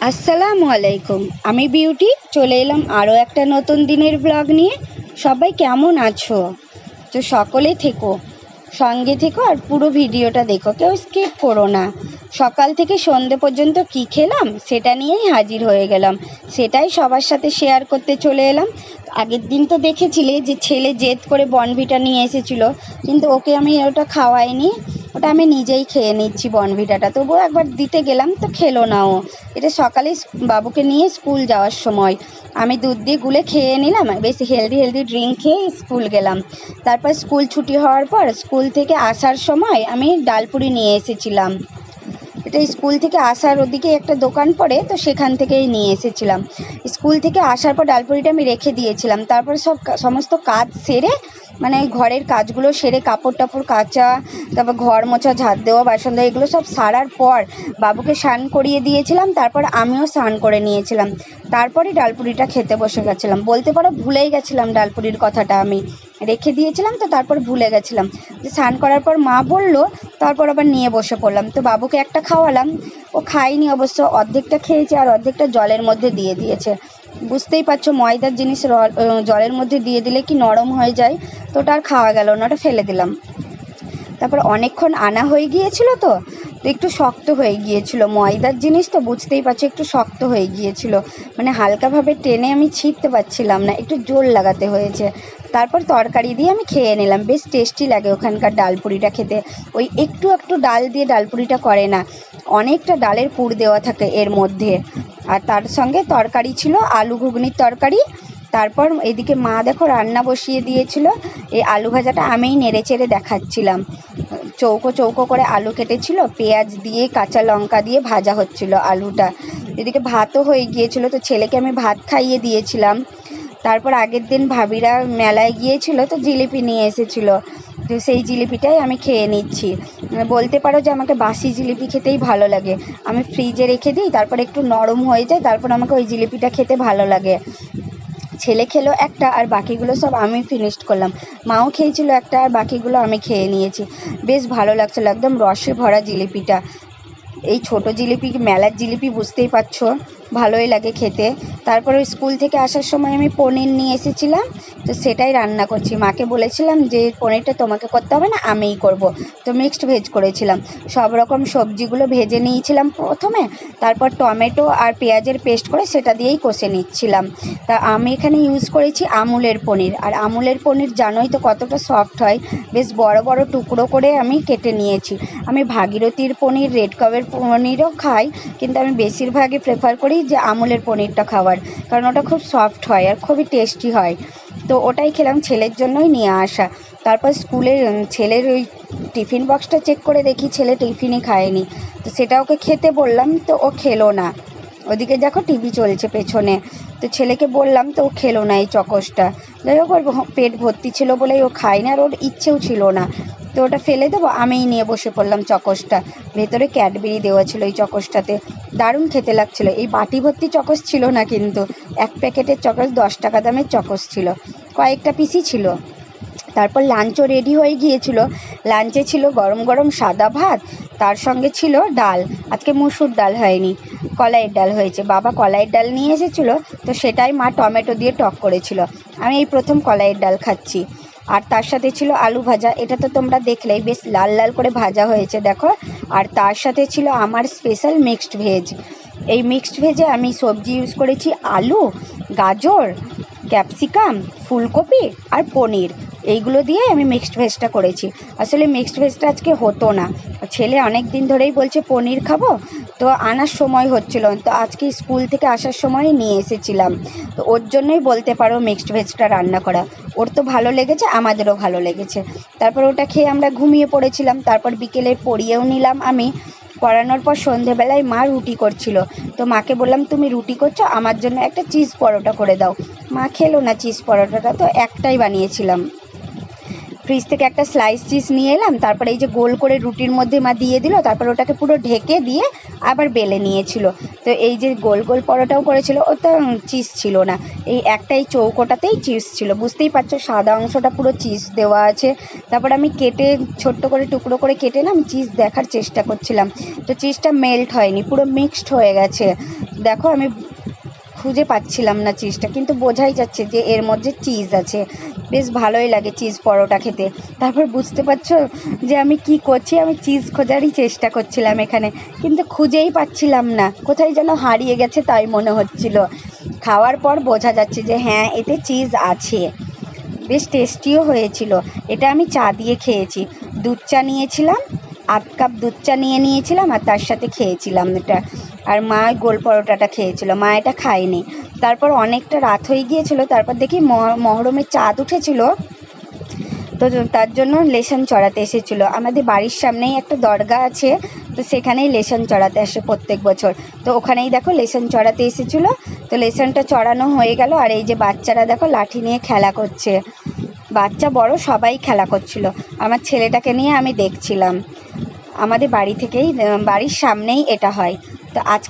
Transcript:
আসসালামু আলাইকুম। আমি বিউটি চলে এলাম আরও একটা নতুন দিনের ব্লগ নিয়ে। সবাই কেমন আছো? তো সকলে থেকো, সঙ্গে থেকো আর পুরো ভিডিওটা দেখো, কেউ স্কিপ করো না। সকাল থেকে সন্ধে পর্যন্ত কি খেলাম সেটা নিয়েই হাজির হয়ে গেলাম, সেটাই সবার সাথে শেয়ার করতে চলে এলাম। আগের দিন তো দেখেছিলে যে ছেলে জেদ করে বনভিটা নিয়ে এসেছিলো, কিন্তু ওকে আমি ওটা খাওয়াইনি, ওটা আমি নিজেই খেয়ে নিচ্ছি বনভিটাটা। তবুও একবার দিতে গেলাম তো খেলো না ও। এটা সকালে বাবুকে নিয়ে স্কুল যাওয়ার সময় আমি দুধ দিয়ে গুলে খেয়ে নিলাম, বেশ হেলদি ড্রিঙ্ক খেয়ে স্কুল গেলাম। তারপর স্কুল ছুটি হওয়ার পর স্কুল থেকে আসার সময় আমি ডালপুরি নিয়ে এসেছিলাম। এটা স্কুল থেকে আসার ওদিকে একটা দোকান পড়ে, তো সেখান থেকেই নিয়ে এসেছিলাম। স্কুল থেকে আসার পর ডালপুরিটা আমি রেখে দিয়েছিলাম। তারপর সমস্ত কাজ সেরে, মানে ঘরের কাজগুলো সেরে, কাপড় টাপড় কাচা, তারপর ঘর মোছা, ঝাড় দেওয়া, বাসন দেওয়া, এগুলো সব সারার পর বাবুকে স্নান করিয়ে দিয়েছিলাম। তারপর আমিও স্নান করে নিয়েছিলাম। তারপরে ডালপুরিটা খেতে বসে গেছিলাম। বলতে পারো ভুলেই গেছিলাম ডালপুরির কথাটা, আমি রেখে দিয়েছিলাম তো তারপর ভুলে গেছিলাম। যে স্নান করার পর মা বললো, তারপর আবার নিয়ে বসে পড়লাম। তো বাবুকে একটা খাওয়ালাম, ও খায়নি অবশ্য, অর্ধেকটা খেয়েছে আর অর্ধেকটা জলের মধ্যে দিয়ে দিয়েছে। বুঝতেই পারছো ময়দার জিনিস জলের মধ্যে দিয়ে দিলে কি নরম হয়ে যায়, তো ওটা আর খাওয়া গেল না, ওটা ফেলে দিলাম। তারপর অনেকক্ষণ আনা হয়ে গিয়েছিল, তো একটু শক্ত হয়ে গিয়েছিল, ময়দার জিনিস তো বুঝতেই পারছো, একটু শক্ত হয়ে গিয়েছিল, মানে হালকাভাবে টেনে আমি ছিঁড়তে পারছিলাম না, একটু জোর লাগাতে হয়েছে। তারপর তরকারি দিয়ে আমি খেয়ে নিলাম। বেশ টেস্টি লাগে ওখানকার ডালপুরিটা খেতে। ওই একটু একটু ডাল দিয়ে ডালপুরিটা করে না, অনেকটা ডালের পুর দেওয়া থাকে এর মধ্যে। আর তার সঙ্গে তরকারি ছিল আলু ঘুগনির তরকারি। তারপর এদিকে মা দেখো রান্না বসিয়ে দিয়েছিল। এই আলু ভাজাটা আমিই নেড়ে চেড়ে দেখাচ্ছিলাম। চৌকো চৌকো করে আলু কেটেছিল, পেঁয়াজ দিয়ে কাঁচা লঙ্কা দিয়ে ভাজা হচ্ছিল আলুটা। এদিকে ভাতও হয়ে গিয়েছিল, তো ছেলেকে আমি ভাত খাইয়ে দিয়েছিলাম। তারপর আগের দিন ভাবিরা মেলায় গিয়েছিল, তো জিলিপি নিয়ে এসেছিল, তো সেই জিলিপিটাই আমি খেয়ে নিচ্ছি। বলতে পারো যে আমাকে বাসি জিলিপি খেতেই ভালো লাগে। আমি ফ্রিজে রেখে দিই, তারপর একটু নরম হয়ে যায়, তারপর আমাকে ওই জিলিপিটা খেতে ভালো লাগে। ছেলে খেলো একটা আর বাকিগুলো সব আমি ফিনিশড করলাম। মাও খেয়েছিল একটা আর বাকিগুলো আমি খেয়ে নিয়েছি। বেশ ভালো লাগছিলো, একদম রসে ভরা জিলিপিটা। এই ছোটো জিলিপি, মেলার জিলিপি বুঝতেই পারছো, ভালোই লাগে খেতে। তারপরে স্কুল থেকে আসার সময় আমি পনির নিয়ে এসেছিলাম, তো সেটাই রান্না করছি। মাকে বলেছিলাম যে পনিরটা তোমাকে করতে হবে না, আমিই করব। তো মিক্সড ভেজ করেছিলাম। সব রকম সবজিগুলো ভেজে নিয়েছিলাম প্রথমে, তারপর টমেটো আর পেঁয়াজের পেস্ট করে সেটা দিয়েই কষে নিচ্ছিলাম। তা আমি এখানে ইউজ করেছি আমুলের পনির, আর আমুলের পনির জানোই তো কতটা সফট হয়। বেশ বড় বড় টুকরো করে আমি কেটে নিয়েছি। আমি ভাগীরথীর পনির, রেড কাপের পনিরও খাই, কিন্তু আমি বেশিরভাগই প্রেফার করি যে আমুলের পনিরটা খাওয়ার, কারণ ওটা খুব সফট হয় আর খুবই টেস্টি হয়। তো ওটাই খেলাম, ছেলের জন্যই নিয়ে আসা। তারপর স্কুলের ছেলের ওই টিফিন বক্সটা চেক করে দেখি ছেলে টিফিনই খায়নি, তো সেটা ওকে খেতে বললাম, তো ও খেলো না। ওদিকে দেখো টিভি চলছে পেছনে, তো ছেলেকে বললাম তো ও খেলো না এই চকসটা। যাই হোক, ওর পেট ভর্তি ছিল বলেই ও খায় না, আর ওর ইচ্ছেও ছিল না। তো ওটা ফেলে দেবো, আমিই নিয়ে বসে পড়লাম চকসটা। ভেতরে ক্যাডবেরি দেওয়া ছিল এই চকসটাতে, দারুণ খেতে লাগছিলো। এই বাটি ভর্তি চকস ছিল না কিন্তু, এক প্যাকেটের চকস 10 টাকা দামের চকস ছিল, কয়েকটা পিসই ছিল। তারপর লাঞ্চও রেডি হয়ে গিয়েছিল। লাঞ্চে ছিল গরম গরম সাদা ভাত, তার সঙ্গে ছিল ডাল। আজকে মুসুর ডাল হয়নি, কলাইয়ের ডাল হয়েছে। বাবা কলাইয়ের ডাল নিয়ে এসেছিলো, তো সেটাই মা টমেটো দিয়ে টক করেছিল। আমি এই প্রথম কলাইয়ের ডাল খাচ্ছি। আর তার সাথে ছিল আলু ভাজা, এটা তো তোমরা দেখলেই, বেশ লাল লাল করে ভাজা হয়েছে দেখো। আর তার সাথে ছিল আমার স্পেশাল মিক্সড ভেজ। এই মিক্সড ভেজে আমি সবজি ইউজ করেছি আলু, গাজর, ক্যাপসিকাম, ফুলকপি আর পনির। এইগুলো দিয়ে আমি মিক্সড ভেজটা করেছি। আসলে মিক্সড ভেজটা আজকে হতো না, ছেলে অনেক দিন ধরেই বলছে পনির খাবো, তো আনার সময় হচ্ছিল, তো আজকে স্কুল থেকে আসার সময় নিয়ে এসেছিলাম। তো ওর জন্যই বলতে পারো মিক্সড ভেজটা রান্না করা। ওর তো ভালো লেগেছে, আমাদেরও ভালো লেগেছে। তারপর ওটা খেয়ে আমরা ঘুমিয়ে পড়েছিলাম। তারপর বিকেলে পড়িয়েও নিলাম আমি। পড়ানোর পর সন্ধেবেলায় মা রুটি করছিল, তো মাকে বললাম তুমি রুটি করছো, আমার জন্য একটা চিজ পরোটা করে দাও। মা খেলো না চিজ পরোটাটা, তো একটাই বানিয়েছিলাম। ফ্রিজ থেকে একটা স্লাইস চিজ নিয়ে এলাম, তারপরে এই যে গোল করে রুটির মধ্যে মা দিয়ে দিল, তারপর ওটাকে পুরো ঢেকে দিয়ে আবার বেলে নিয়েছিল। তো এই যে গোল গোল পরোটাও করেছিল, ওটা চিজ ছিল না, এই একটাই চৌকোটাতেই চিজ ছিল, বুঝতেই পারছো সাদা অংশটা পুরো চিজ দেওয়া আছে। তারপর আমি কেটে ছোট্ট করে টুকরো করে কেটে না আমি চিজ দেখার চেষ্টা করছিলাম, তো চিজটা মেল্ট হয়নি, পুরো মিক্সড হয়ে গেছে। দেখো আমি খুঁজে পাচ্ছিলাম না চিজটা, কিন্তু বোঝাই যাচ্ছে যে এর মধ্যে চিজ আছে। বেশ ভালোই লাগে চিজ পরোটা খেতে। তারপর বুঝতে পারছো যে আমি কি করছি, আমি চিজ খোঁজারই চেষ্টা করছিলাম এখানে, কিন্তু খুঁজেই পাচ্ছিলাম না, কোথায় যেন হারিয়ে গেছে তাই মনে হচ্ছিল। খাওয়ার পর বোঝা যাচ্ছে যে হ্যাঁ এতে চিজ আছে। বেশ টেস্টিও হয়েছিল। এটা আমি চা দিয়ে খেয়েছি, দুধ চা নিয়েছিলাম, 1/2 কাপ দুধ চা নিয়েছিলাম আর তার সাথে খেয়েছিলাম এটা। আর মা গোল পরোটাটা খেয়েছিল, মা এটা খায়নি। তারপর অনেকটা রাত হয়ে গিয়েছিল, তারপর দেখি মহরমের চাঁদ উঠেছিল, তো তার জন্য লেসান চড়াতে এসেছিল। আমাদের বাড়ির সামনেই একটা দরগা আছে, তো সেখানেই লেসান চড়াতে আসে প্রত্যেক বছর। তো ওখানেই দেখো লেসান চড়াতে এসেছিলো। তো লেসানটা চড়ানো হয়ে গেল, আর এই যে বাচ্চারা দেখো লাঠি নিয়ে খেলা করছে, বাচ্চা বড় সবাই খেলা করছিল। আমার ছেলেটাকে নিয়ে আমি দেখছিলাম। আমাদের বাড়ি থেকেই, বাড়ির সামনেই এটা হয়। তো আজ